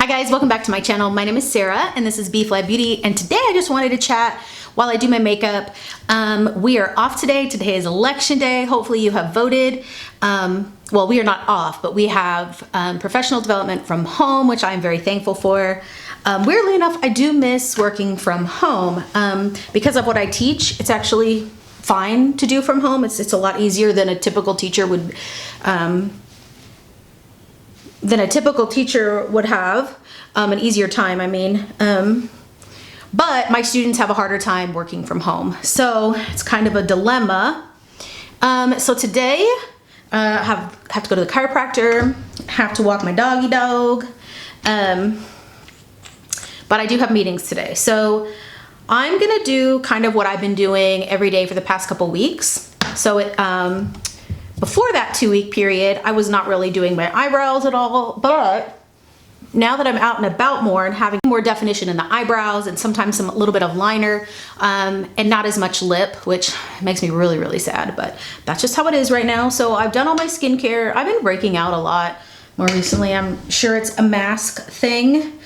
Hi guys, welcome back to my channel. My name is Sarah and this is B.fleye Beauty, and today I just wanted to chat while I do my makeup. We are off today. Today is election day. Hopefully you have voted. Well, we are not off, but we have professional development from home, which I'm very thankful for. Weirdly enough, I do miss working from home. Because of what I teach, it's actually fine to do from home. It's a lot easier than a typical teacher would have, an easier time, I mean. But my students have a harder time working from home. So it's kind of a dilemma. So today, have to go to the chiropractor, have to walk my doggy dog. But I do have meetings today. So I'm gonna do kind of what I've been doing every day for the past couple weeks. So before that 2-week period, I was not really doing my eyebrows at all, but now that I'm out and about more and having more definition in the eyebrows and sometimes a little bit of liner and not as much lip, which makes me really, really sad, but that's just how it is right now. So I've done all my skincare. I've been breaking out a lot more recently. I'm sure it's a mask thing.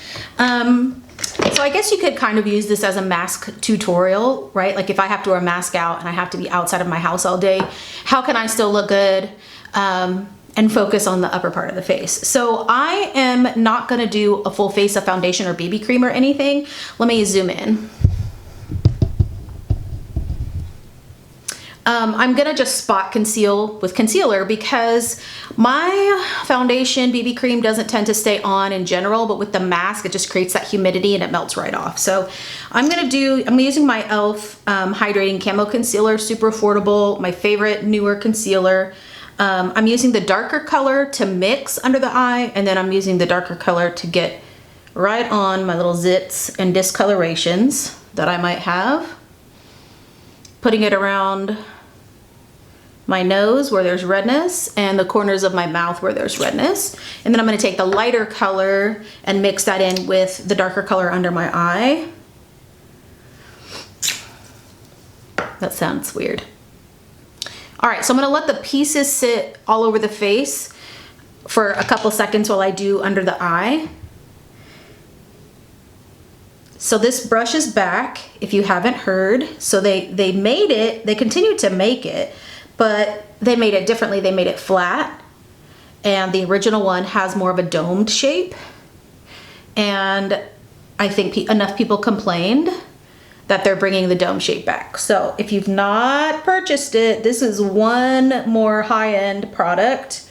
So I guess you could kind of use this as a mask tutorial, right? Like if I have to wear a mask out and I have to be outside of my house all day, how can I still look good and focus on the upper part of the face? So I am not gonna do a full face of foundation or BB cream or anything. Let me zoom in. I'm gonna just spot conceal with concealer because my foundation BB cream doesn't tend to stay on in general, but with the mask, it just creates that humidity and it melts right off. So I'm using my e.l.f. Hydrating Camo Concealer, super affordable, my favorite newer concealer. I'm using the darker color to mix under the eye, and then I'm using the darker color to get right on my little zits and discolorations that I might have. Putting it around my nose where there's redness and the corners of my mouth where there's redness. And then I'm gonna take the lighter color and mix that in with the darker color under my eye. That sounds weird. All right, so I'm gonna let the pieces sit all over the face for a couple seconds while I do under the eye. So this brush is back, if you haven't heard. So they made it, they continued to make it, but they made it differently. They made it flat, and the original one has more of a domed shape. And I think enough people complained that they're bringing the dome shape back. So if you've not purchased it, this is one more high-end product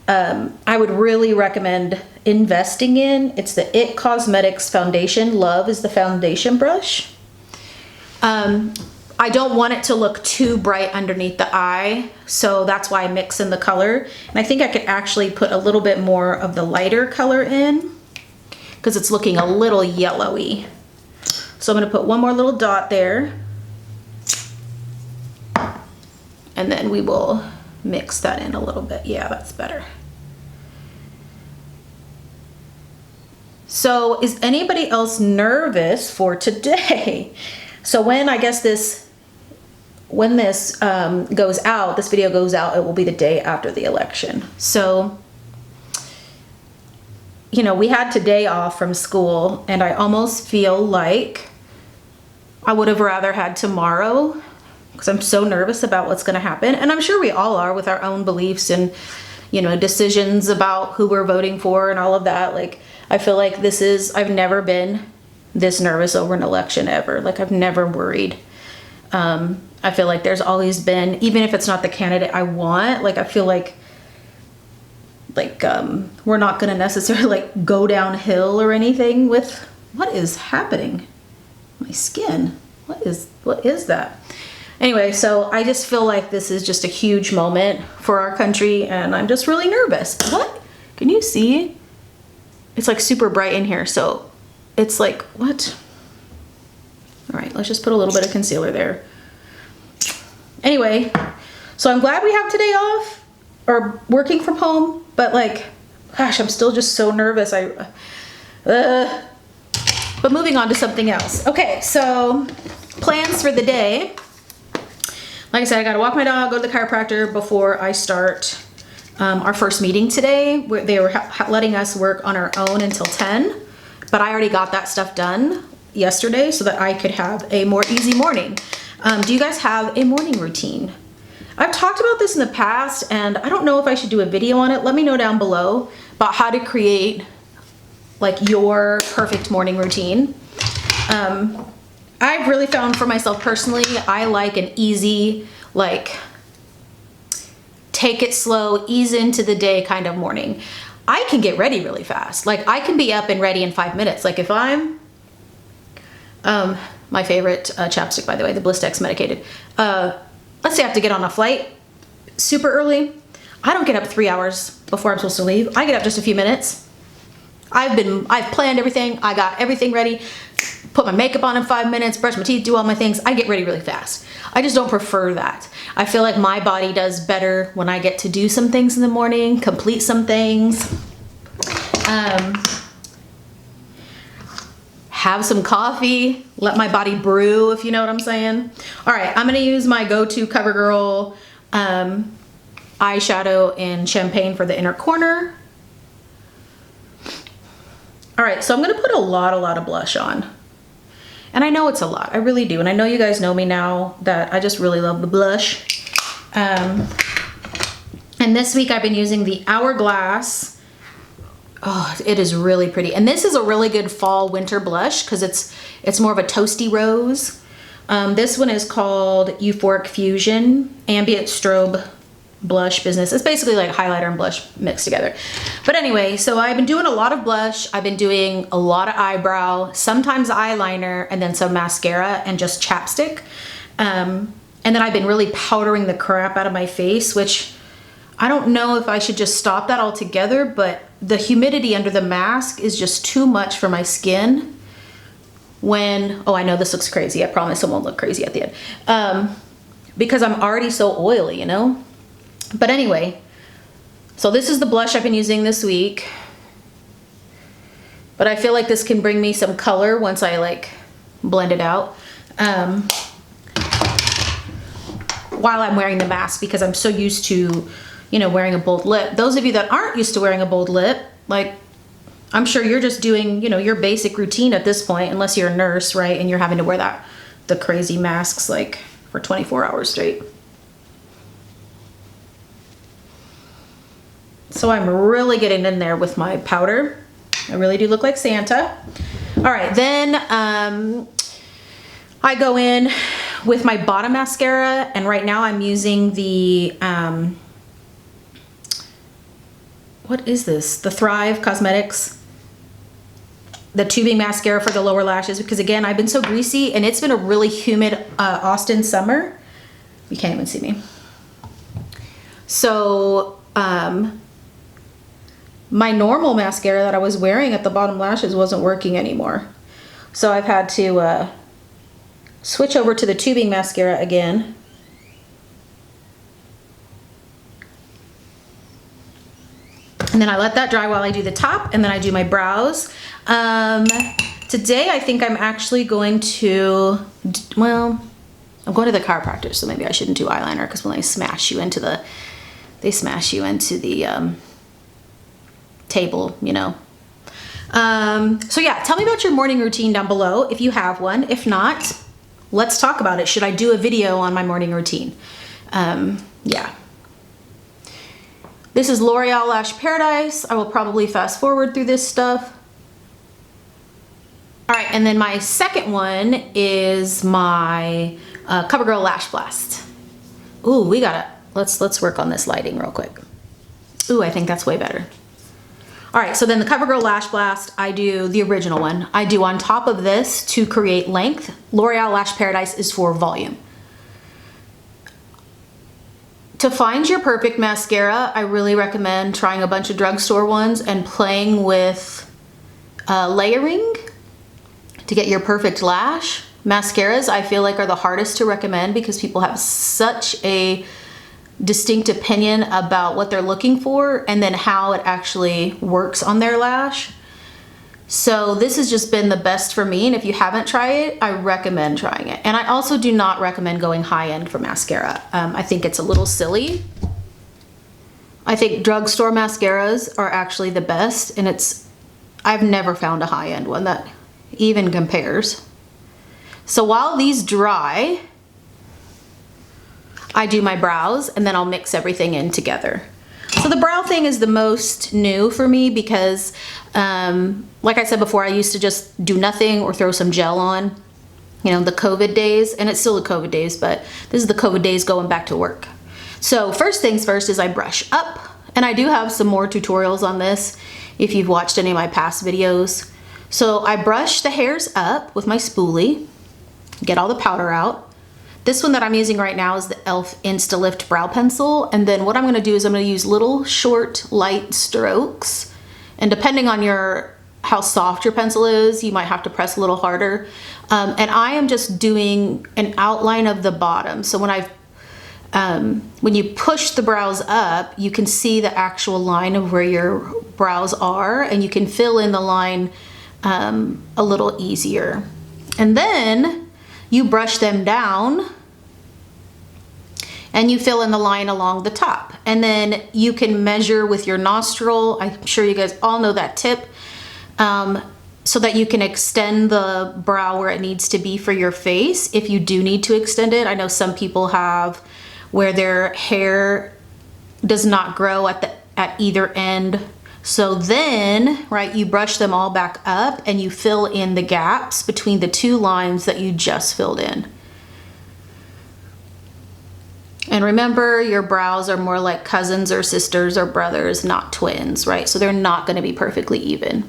I would really recommend investing in. It's the IT Cosmetics Foundation. Love is the foundation brush. I don't want it to look too bright underneath the eye, so that's why I mix in the color. And I think I could actually put a little bit more of the lighter color in because it's looking a little yellowy. So I'm gonna put one more little dot there, and then we will mix that in a little bit. Yeah, that's better. So is anybody else nervous for today? So when this goes out, this video goes out, it will be the day after the election. So, you know, we had today off from school, and I almost feel like I would have rather had tomorrow because I'm so nervous about what's going to happen. And I'm sure we all are with our own beliefs and, you know, decisions about who we're voting for and all of that. Like, I feel like I've never been this nervous over an election ever. Like, I've never worried. I feel like there's always been, even if it's not the candidate I want, like, I feel like we're not going to necessarily like go downhill or anything with what is happening. My skin, what is that? Anyway, so I just feel like this is just a huge moment for our country, and I'm just really nervous. What? Can you see? It's like super bright in here, so it's like, what? All right, let's just put a little bit of concealer there. Anyway, so I'm glad we have today off, or working from home, but like, gosh, I'm still just so nervous. But moving on to something else. Okay, so plans for the day. Like I said, I gotta walk my dog, go to the chiropractor before I start our first meeting today. They were letting us work on our own until 10, but I already got that stuff done yesterday so that I could have a more easy morning. Do you guys have a morning routine? I've talked about this in the past, and I don't know if I should do a video on it. Let me know down below about how to create like your perfect morning routine. I've really found for myself personally, I like an easy, like take it slow, ease into the day kind of morning. I can get ready really fast. Like I can be up and ready in 5 minutes. Like if I'm, my favorite chapstick, by the way, the Blistex medicated. Let's say I have to get on a flight super early. I don't get up 3 hours before I'm supposed to leave. I get up just a few minutes. I've planned everything. I got everything ready. Put my makeup on in 5 minutes, brush my teeth, do all my things. I get ready really fast. I just don't prefer that. I feel like my body does better when I get to do some things in the morning, complete some things. Have some coffee, let my body brew, if you know what I'm saying. All right, I'm gonna use my go-to CoverGirl eyeshadow in Champagne for the inner corner. All right, so I'm gonna put a lot of blush on. And I know it's a lot, I really do. And I know you guys know me now that I just really love the blush. And this week I've been using the Hourglass. Oh, it is really pretty. And this is a really good fall winter blush because it's more of a toasty rose. This one is called Euphoric Fusion Ambient Strobe Blush Business. It's basically like highlighter and blush mixed together. But anyway, so I've been doing a lot of blush. I've been doing a lot of eyebrow, sometimes eyeliner, and then some mascara and just chapstick. And then I've been really powdering the crap out of my face, which I don't know if I should just stop that altogether, but the humidity under the mask is just too much for my skin when, oh, I know this looks crazy. I promise it won't look crazy at the end. Because I'm already so oily, you know? But anyway, so this is the blush I've been using this week. But I feel like this can bring me some color once I like blend it out. While I'm wearing the mask, because I'm so used to, you know, wearing a bold lip. Those of you that aren't used to wearing a bold lip, like I'm sure you're just doing, you know, your basic routine at this point, unless you're a nurse, right? And you're having to wear the crazy masks like for 24 hours straight. So I'm really getting in there with my powder. I really do look like Santa. All right, then I go in with my bottom mascara, and right now I'm using the, what is this? The Thrive Cosmetics, the tubing mascara for the lower lashes, because again, I've been so greasy and it's been a really humid Austin summer. You can't even see me. So, my normal mascara that I was wearing at the bottom lashes wasn't working anymore. So I've had to switch over to the tubing mascara again. And then I let that dry while I do the top, and then I do my brows. Today I think I'm actually going to, well, I'm going to the chiropractor, so maybe I shouldn't do eyeliner, because when they smash you into the, table, you know. So yeah, tell me about your morning routine down below if you have one. If not, let's talk about it. Should I do a video on my morning routine? Yeah. This is L'Oreal Lash Paradise. I will probably fast forward through this stuff. All right, and then my second one is my CoverGirl Lash Blast. Ooh, we gotta, let's work on this lighting real quick. Ooh, I think that's way better. All right, so then the CoverGirl Lash Blast, I do the original one. I do on top of this to create length. L'Oreal Lash Paradise is for volume. To find your perfect mascara, I really recommend trying a bunch of drugstore ones and playing with layering to get your perfect lash. Mascaras, I feel like, are the hardest to recommend because people have such a distinct opinion about what they're looking for and then how it actually works on their lash. So this has just been the best for me, and if you haven't tried it, I recommend trying it. And I also do not recommend going high-end for mascara. I think it's a little silly. I think drugstore mascaras are actually the best, and I've never found a high-end one that even compares. So while these dry, I do my brows, and then I'll mix everything in together. So the brow thing is the most new for me because, like I said before, I used to just do nothing or throw some gel on, you know, the COVID days, and it's still the COVID days, but this is the COVID days going back to work. So first things first is I brush up, and I do have some more tutorials on this if you've watched any of my past videos. So I brush the hairs up with my spoolie, get all the powder out. This one that I'm using right now is the e.l.f. Insta-Lift Brow Pencil. And then what I'm gonna do is I'm gonna use little short light strokes. And depending on how soft your pencil is, you might have to press a little harder. And I am just doing an outline of the bottom. So when you push the brows up, you can see the actual line of where your brows are, and you can fill in the line a little easier. And then you brush them down and you fill in the line along the top. And then you can measure with your nostril. I'm sure you guys all know that tip, so that you can extend the brow where it needs to be for your face if you do need to extend it. I know some people have where their hair does not grow at either end. So then, right, you brush them all back up and you fill in the gaps between the two lines that you just filled in. And remember, your brows are more like cousins or sisters or brothers, not twins, right? So they're not gonna be perfectly even.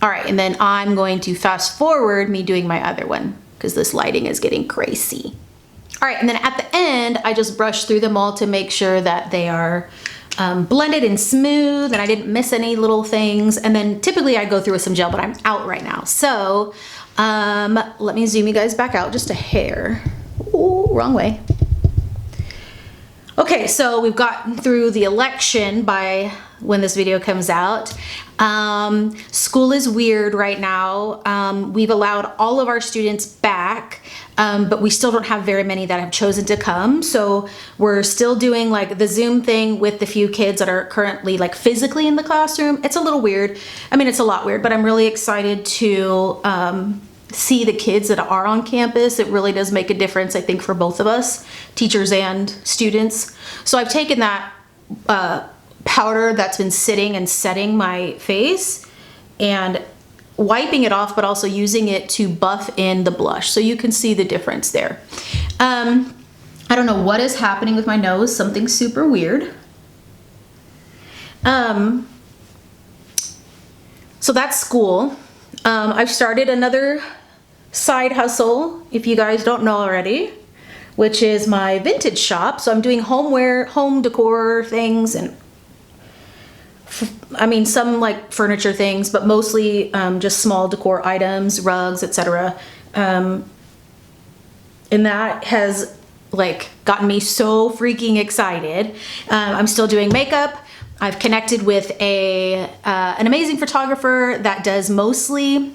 All right, and then I'm going to fast forward me doing my other one because this lighting is getting crazy. All right, and then at the end, I just brush through them all to make sure that they are blended and smooth and I didn't miss any little things. And then typically I go through with some gel, but I'm out right now. So let me zoom you guys back out just a hair. Ooh, wrong way. Okay, so we've gotten through the election by when this video comes out. School is weird right now. We've allowed all of our students back, but we still don't have very many that have chosen to come. So we're still doing like the Zoom thing with the few kids that are currently like physically in the classroom. It's a little weird. I mean, it's a lot weird, but I'm really excited to see the kids that are on campus. It really does make a difference, I think, for both of us, teachers and students. So I've taken that powder that's been sitting and setting my face and wiping it off, but also using it to buff in the blush. So you can see the difference there. I don't know what is happening with my nose, something super weird. So that's school. I've started another side hustle, if you guys don't know already, which is my vintage shop. So I'm doing homeware, home decor things, and I mean some like furniture things, but mostly just small decor items, rugs, etc. And that has like gotten me so freaking excited. I'm still doing makeup. I've connected with an amazing photographer that does mostly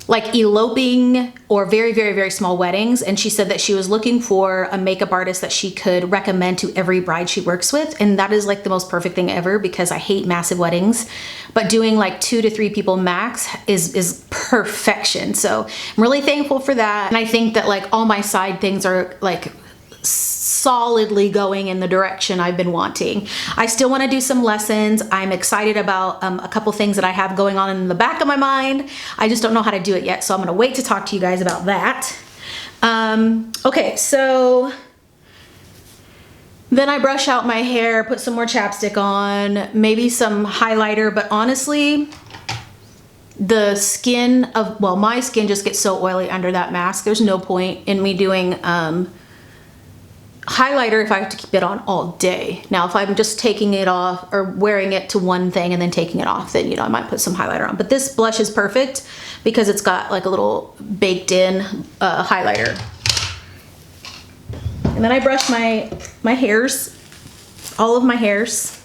like eloping or very, very, very small weddings. And she said that she was looking for a makeup artist that she could recommend to every bride she works with. And that is like the most perfect thing ever because I hate massive weddings, but doing like 2 to 3 people max is perfection. So I'm really thankful for that. And I think that like all my side things are like solidly going in the direction I've been wanting. I still want to do some lessons. I'm excited about a couple things that I have going on in the back of my mind. I just don't know how to do it yet, so I'm going to wait to talk to you guys about that. Okay, so then I brush out my hair, put some more chapstick on, maybe some highlighter, but honestly, the skin of, well, my skin just gets so oily under that mask. There's no point in me doing highlighter if I have to keep it on all day. Now, if I'm just taking it off or wearing it to one thing and then taking it off, then, you know, I might put some highlighter on. But this blush is perfect because it's got like a little baked in highlighter. And then I brush my hairs, all of my hairs.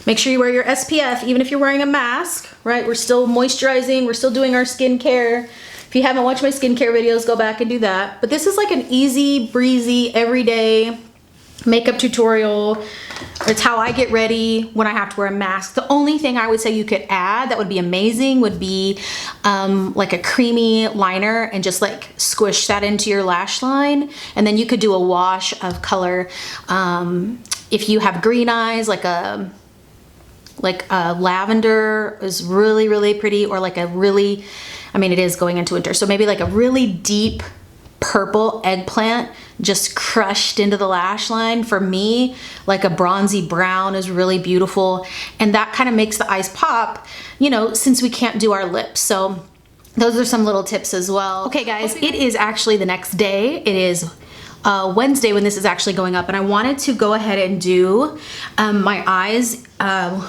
Make sure you wear your SPF, even if you're wearing a mask, right? We're still moisturizing, we're still doing our skincare. If you haven't watched my skincare videos, go back and do that. But this is like an easy breezy, everyday makeup tutorial. It's how I get ready when I have to wear a mask. The only thing I would say you could add that would be amazing would be like a creamy liner and just like squish that into your lash line. And then you could do a wash of color. If you have green eyes, like a lavender is really, really pretty, or like a really, I mean, it is going into winter. So maybe like a really deep purple eggplant just crushed into the lash line. For me, like a bronzy brown is really beautiful. And that kind of makes the eyes pop, you know, since we can't do our lips. So those are some little tips as well. Okay guys, it is actually the next day. It is Wednesday when this is actually going up, and I wanted to go ahead and do my eyes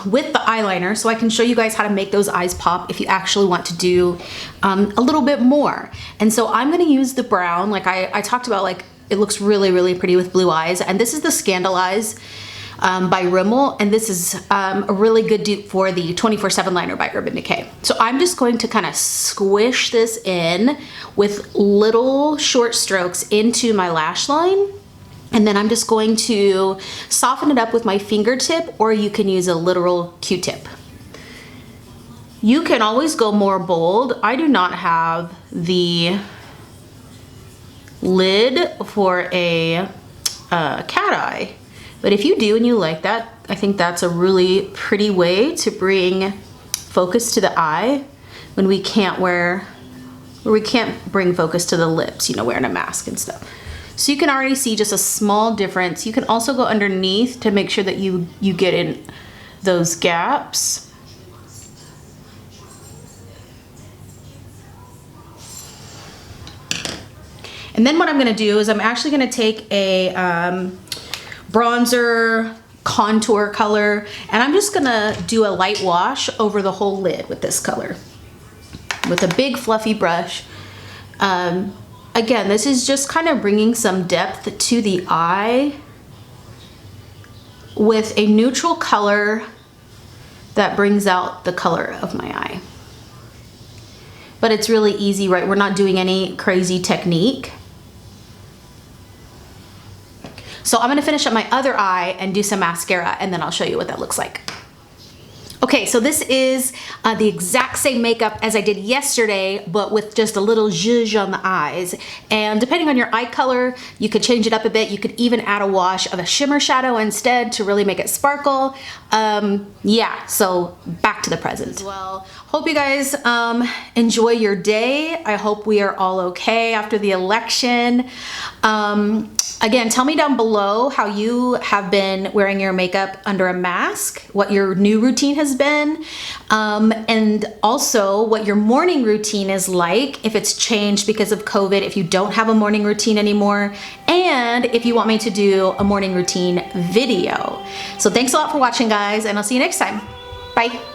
with the eyeliner so I can show you guys how to make those eyes pop if you actually want to do a little bit more. And so I'm gonna use the brown, like I talked about, like it looks really, really pretty with blue eyes, and this is the Scandal Eyes by Rimmel, and this is a really good dupe for the 24/7 liner by Urban Decay. So I'm just going to kind of squish this in with little short strokes into my lash line, and then I'm just going to soften it up with my fingertip, or you can use a literal Q-tip. You can always go more bold. I do not have the lid for a cat eye, but if you do and you like that, I think that's a really pretty way to bring focus to the eye when we can't bring focus to the lips, you know, wearing a mask and stuff. So you can already see just a small difference. You can also go underneath to make sure that you get in those gaps. And then what I'm gonna do is I'm actually gonna take a bronzer contour color, and I'm just gonna do a light wash over the whole lid with this color with a big fluffy brush. Again, this is just kind of bringing some depth to the eye with a neutral color that brings out the color of my eye. But it's really easy, right? We're not doing any crazy technique. So I'm gonna finish up my other eye and do some mascara, and then I'll show you what that looks like. Okay, so this is the exact same makeup as I did yesterday, but with just a little zhuzh on the eyes. And depending on your eye color, you could change it up a bit. You could even add a wash of a shimmer shadow instead to really make it sparkle. Yeah, so back to the present. Well, hope you guys enjoy your day. I hope we are all okay after the election. Again, tell me down below how you have been wearing your makeup under a mask, what your new routine has been, and also what your morning routine is like, if it's changed because of COVID, if you don't have a morning routine anymore, and if you want me to do a morning routine video. So thanks a lot for watching, guys, and I'll see you next time. Bye.